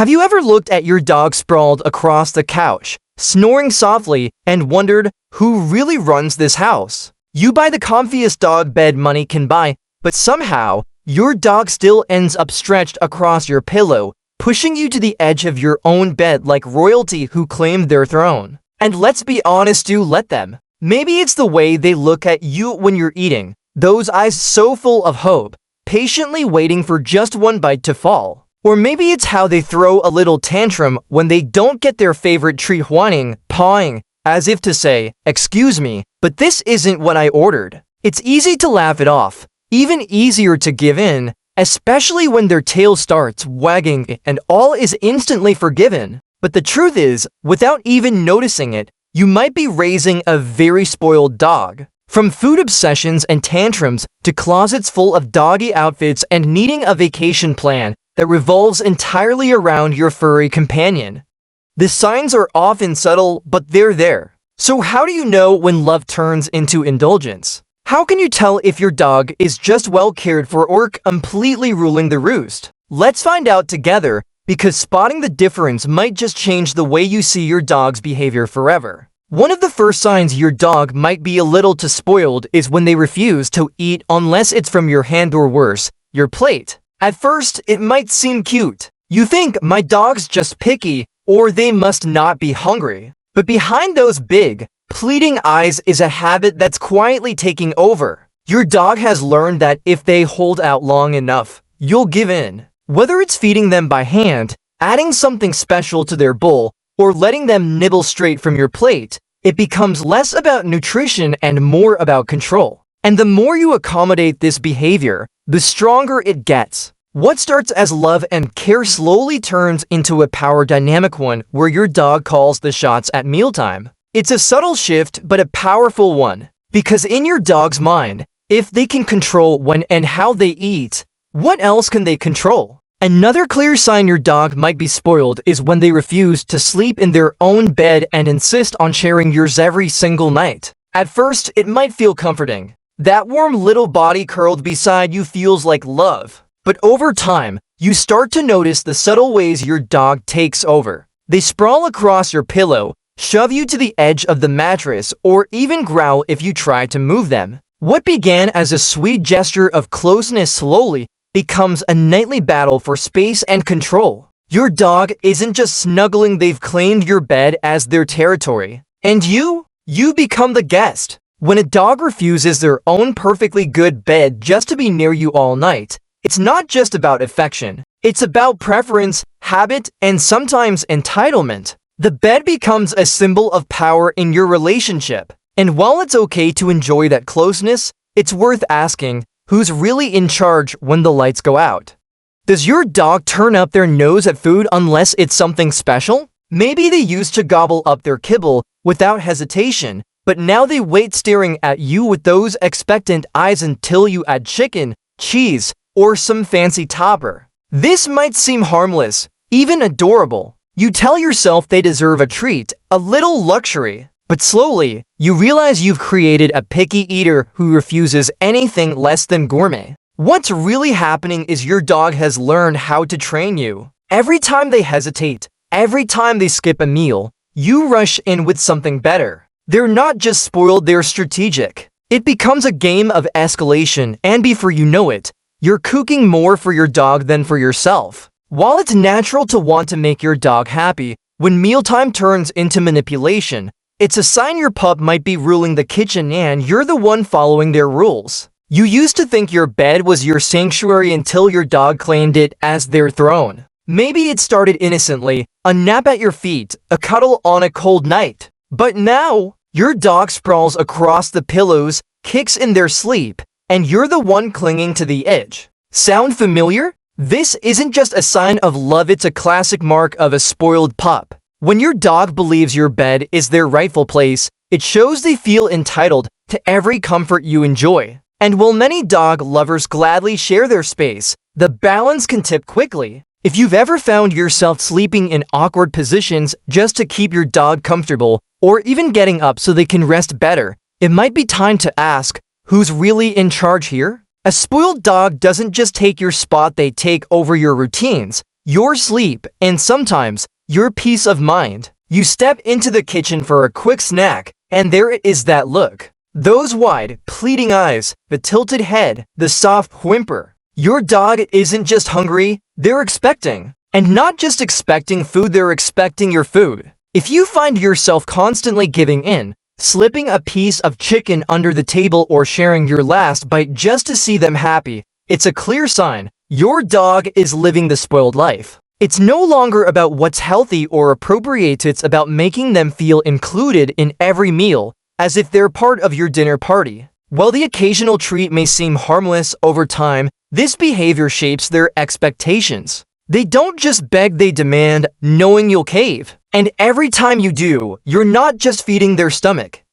Have you ever looked at your dog sprawled across the couch, snoring softly, and wondered who really runs this house? You buy the comfiest dog bed money can buy, but somehow, your dog still ends up stretched across your pillow, pushing you to the edge of your own bed like royalty who claimed their throne. And let's be honest, do let them. Maybe it's the way they look at you when you're eating, those eyes so full of hope, patiently waiting for just one bite to fall. Or maybe it's how they throw a little tantrum when they don't get their favorite treat, whining, pawing, as if to say, "Excuse me, but this isn't what I ordered." It's easy to laugh it off, even easier to give in, especially when their tail starts wagging and all is instantly forgiven. But the truth is, without even noticing it, you might be raising a very spoiled dog. From food obsessions and tantrums to closets full of doggy outfits and needing a vacation plan that revolves entirely around your furry companion. The signs are often subtle, but they're there. So how do you know when love turns into indulgence? How can you tell if your dog is just well cared for or completely ruling the roost? Let's find out together, because spotting the difference might just change the way you see your dog's behavior forever. One of the first signs your dog might be a little too spoiled is when they refuse to eat unless it's from your hand or worse, your plate. At first, it might seem cute. You think, my dog's just picky, or they must not be hungry. But behind those big, pleading eyes is a habit that's quietly taking over. Your dog has learned that if they hold out long enough, you'll give in. Whether it's feeding them by hand, adding something special to their bowl, or letting them nibble straight from your plate, it becomes less about nutrition and more about control. And the more you accommodate this behavior, the stronger it gets. What starts as love and care slowly turns into a power dynamic, one where your dog calls the shots at mealtime. It's a subtle shift, but a powerful one. Because in your dog's mind, if they can control when and how they eat, what else can they control? Another clear sign your dog might be spoiled is when they refuse to sleep in their own bed and insist on sharing yours every single night. At first, it might feel comforting. That warm little body curled beside you feels like love. But over time, you start to notice the subtle ways your dog takes over. They sprawl across your pillow, shove you to the edge of the mattress, or even growl if you try to move them. What began as a sweet gesture of closeness slowly becomes a nightly battle for space and control. Your dog isn't just snuggling, they've claimed your bed as their territory. And you become the guest. When a dog refuses their own perfectly good bed just to be near you all night, it's not just about affection. It's about preference, habit, and sometimes entitlement. The bed becomes a symbol of power in your relationship. And while it's okay to enjoy that closeness, it's worth asking, who's really in charge when the lights go out? Does your dog turn up their nose at food unless it's something special? Maybe they used to gobble up their kibble without hesitation, but now they wait staring at you with those expectant eyes until you add chicken, cheese, or some fancy topper. This might seem harmless, even adorable. You tell yourself they deserve a treat, a little luxury. But slowly, you realize you've created a picky eater who refuses anything less than gourmet. What's really happening is your dog has learned how to train you. Every time they hesitate, every time they skip a meal, you rush in with something better. They're not just spoiled, they're strategic. It becomes a game of escalation, and before you know it, you're cooking more for your dog than for yourself. While it's natural to want to make your dog happy, when mealtime turns into manipulation, it's a sign your pup might be ruling the kitchen and you're the one following their rules. You used to think your bed was your sanctuary until your dog claimed it as their throne. Maybe it started innocently, a nap at your feet, a cuddle on a cold night. But now, your dog sprawls across the pillows, kicks in their sleep, and you're the one clinging to the edge. Sound familiar? This isn't just a sign of love, it's a classic mark of a spoiled pup. When your dog believes your bed is their rightful place, it shows they feel entitled to every comfort you enjoy. And while many dog lovers gladly share their space, the balance can tip quickly. If you've ever found yourself sleeping in awkward positions just to keep your dog comfortable, or even getting up so they can rest better, it might be time to ask, who's really in charge here? A spoiled dog doesn't just take your spot, they take over your routines. your sleep, and sometimes your peace of mind. You step into the kitchen for a quick snack, and there it is, that look. Those wide, pleading eyes, the tilted head, the soft whimper. Your dog isn't just hungry, they're expecting. And not just expecting food, they're expecting your food. If you find yourself constantly giving in, slipping a piece of chicken under the table or sharing your last bite just to see them happy, it's a clear sign your dog is living the spoiled life. It's no longer about what's healthy or appropriate, it's about making them feel included in every meal, as if they're part of your dinner party. While the occasional treat may seem harmless, over time, this behavior shapes their expectations. They don't just beg, they demand, knowing you'll cave. And every time you do, you're not just feeding their stomach.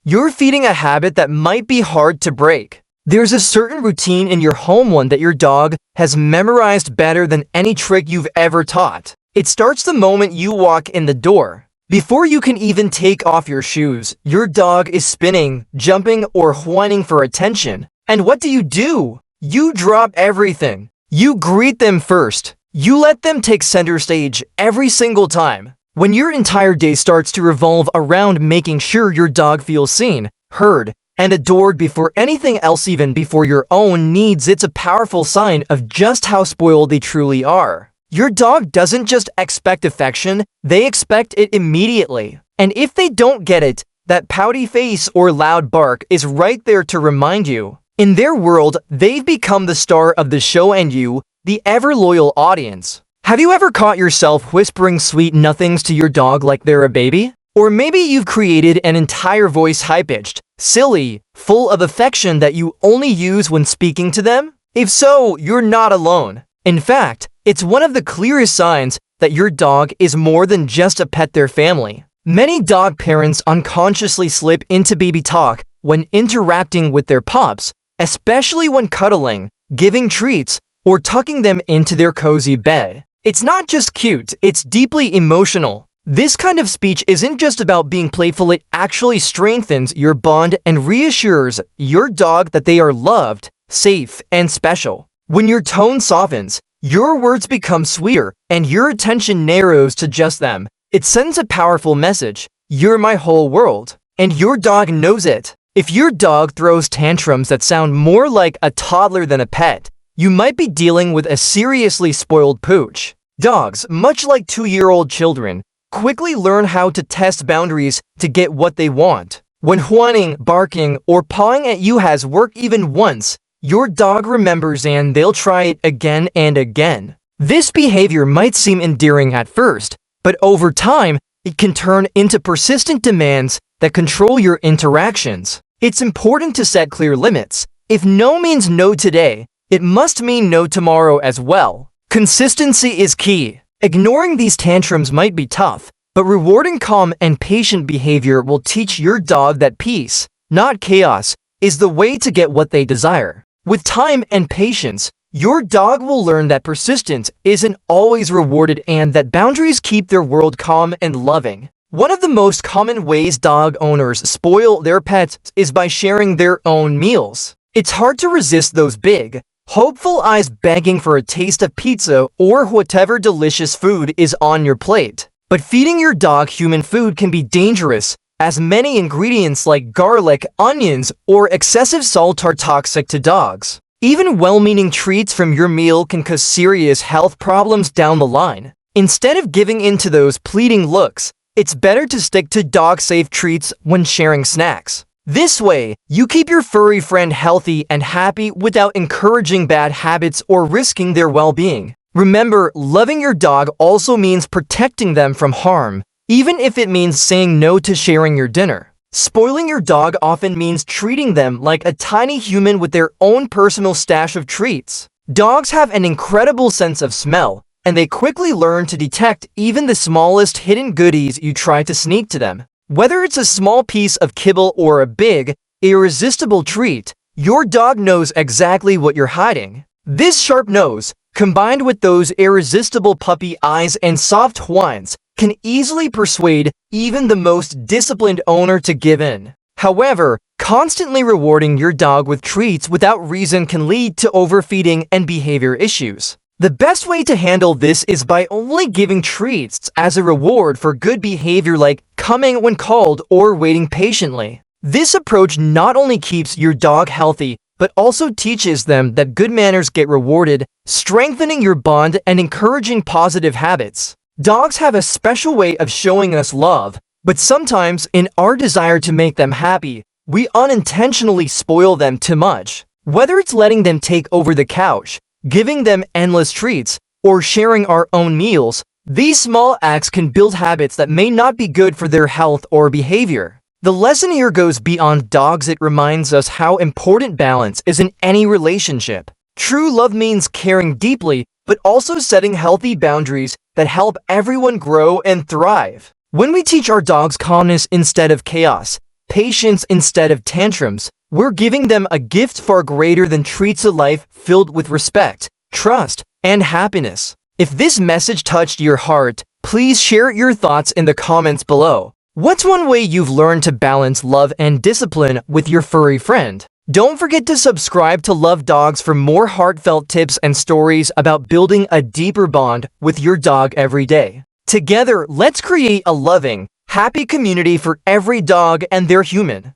You're feeding a habit that might be hard to break. There's a certain routine in your home, one that your dog has memorized better than any trick you've ever taught. It starts the moment you walk in the door. Before you can even take off your shoes, your dog is spinning, jumping, or whining for attention. And what do? You drop everything. You greet them first. You let them take center stage every single time. When your entire day starts to revolve around making sure your dog feels seen, heard, and adored before anything else, even before your own needs, it's a powerful sign of just how spoiled they truly are. Your dog doesn't just expect affection, they expect it immediately. And if they don't get it, that pouty face or loud bark is right there to remind you. In their world, they've become the star of the show and you, the ever-loyal audience. Have you ever caught yourself whispering sweet nothings to your dog like they're a baby? Or maybe you've created an entire voice high-pitched, silly, full of affection that you only use when speaking to them? If so, you're not alone. In fact, it's one of the clearest signs that your dog is more than just a pet, their family. Many dog parents unconsciously slip into baby talk when interacting with their pups, especially when cuddling, giving treats, or tucking them into their cozy bed. It's not just cute, it's deeply emotional. This kind of speech isn't just about being playful, it actually strengthens your bond and reassures your dog that they are loved, safe, and special. When your tone softens, your words become sweeter, and your attention narrows to just them. It sends a powerful message: you're my whole world. And your dog knows it. If your dog throws tantrums that sound more like a toddler than a pet, you might be dealing with a seriously spoiled pooch. Dogs, much like 2-year-old children, quickly learn how to test boundaries to get what they want. When whining, barking, or pawing at you has worked even once, your dog remembers and they'll try it again and again. This behavior might seem endearing at first, but over time, it can turn into persistent demands that control your interactions. It's important to set clear limits. If no means no today, it must mean no tomorrow as well. Consistency is key. Ignoring these tantrums might be tough, but rewarding calm and patient behavior will teach your dog that peace, not chaos, is the way to get what they desire. With time and patience, your dog will learn that persistence isn't always rewarded and that boundaries keep their world calm and loving. One of the most common ways dog owners spoil their pets is by sharing their own meals. It's hard to resist those big, hopeful eyes begging for a taste of pizza or whatever delicious food is on your plate. But feeding your dog human food can be dangerous, as many ingredients like garlic, onions, or excessive salt are toxic to dogs. Even well-meaning treats from your meal can cause serious health problems down the line. Instead of giving in to those pleading looks, it's better to stick to dog-safe treats when sharing snacks. This way, you keep your furry friend healthy and happy without encouraging bad habits or risking their well-being. Remember, loving your dog also means protecting them from harm, even if it means saying no to sharing your dinner. Spoiling your dog often means treating them like a tiny human with their own personal stash of treats. Dogs have an incredible sense of smell, and they quickly learn to detect even the smallest hidden goodies you try to sneak to them. Whether it's a small piece of kibble or a big, irresistible treat, your dog knows exactly what you're hiding. This sharp nose, combined with those irresistible puppy eyes and soft whines, can easily persuade even the most disciplined owner to give in. However, constantly rewarding your dog with treats without reason can lead to overfeeding and behavior issues. The best way to handle this is by only giving treats as a reward for good behavior, like coming when called or waiting patiently. This approach not only keeps your dog healthy, but also teaches them that good manners get rewarded, strengthening your bond and encouraging positive habits. Dogs have a special way of showing us love, but sometimes in our desire to make them happy, we unintentionally spoil them too much. Whether it's letting them take over the couch, giving them endless treats, or sharing our own meals, these small acts can build habits that may not be good for their health or behavior. The lesson here goes beyond dogs. It reminds us how important balance is in any relationship. True love means caring deeply, but also setting healthy boundaries that help everyone grow and thrive. When we teach our dogs calmness instead of chaos, patience instead of tantrums, we're giving them a gift far greater than treats, a life filled with respect, trust, and happiness. If this message touched your heart, please share your thoughts in the comments below. What's one way you've learned to balance love and discipline with your furry friend? Don't forget to subscribe to Love Dogs for more heartfelt tips and stories about building a deeper bond with your dog every day. Together, let's create a loving, happy community for every dog and their human.